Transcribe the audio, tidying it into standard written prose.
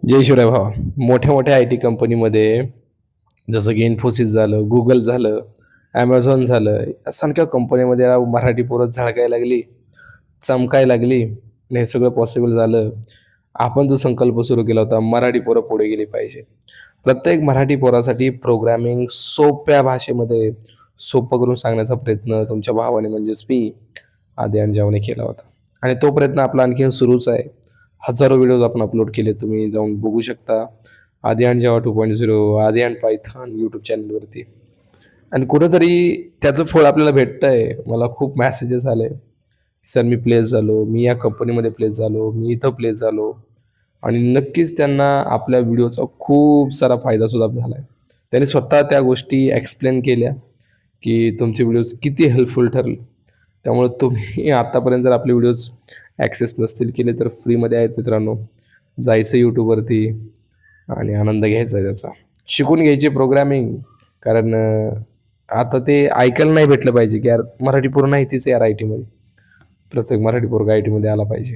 जय शिवराय भावा. मोठ्या मोठ्या आय टी कंपनीमध्ये जसं की इन्फोसिस झालं, गुगल झालं, ॲमेझॉन झालं, असंख्य कंपनीमध्ये मराठी पोरं झळकायला लागली, चमकायला लागली आणि हे सगळं पॉसिबल झालं. आपण जो संकल्प सुरू केला होता, मराठी पोरं पुढे गेली पाहिजे. प्रत्येक मराठी पोरासाठी प्रोग्रॅमिंग सोप्या भाषेमध्ये सोपं करून सांगण्याचा प्रयत्न तुमच्या भावाने म्हणजेच मी आधी अंजावने केला होता आणि तो प्रयत्न आपला आणखीन सुरूच आहे. हजारो व्हिडिओज आपण अपलोड केले. तुम्ही जाऊन बघू शकता. आधी आणि जेव्हा 2.0 आधी आणि पायथॉन यूट्यूब चॅनलवरती आणि कुठेतरी त्याचं फळ आपल्याला भेटतंय. मला खूप मेसेजेस आले, सर मी प्लेस झालो, मी या कंपनीमध्ये प्लेस झालो, मी इथं प्लेस झालो आणि नक्कीच त्यांना आपल्या व्हिडिओचा खूप सारा फायदासुद्धा झाला आहे. त्यांनी स्वतः त्या गोष्टी एक्सप्लेन केल्या, की तुमचे व्हिडिओज किती हेल्पफुल ठरले. त्यामुळे तुम्ही आत्तापर्यंत जर आपले व्हिडिओज ॲक्सेस नसतील केले तर फ्रीमध्ये आहेत मित्रांनो. जायचं YouTubeवरती आणि आनंद घ्यायचा आहे त्याचा. शिकून घ्यायची प्रोग्रॅमिंग कारण आता ते ऐकायला नाही भेटलं पाहिजे, की यार मराठी पोरं नाहीतीच यार आय-टीमध्ये. प्रत्येक मराठी पोरगा आय-टीमध्ये आला पाहिजे.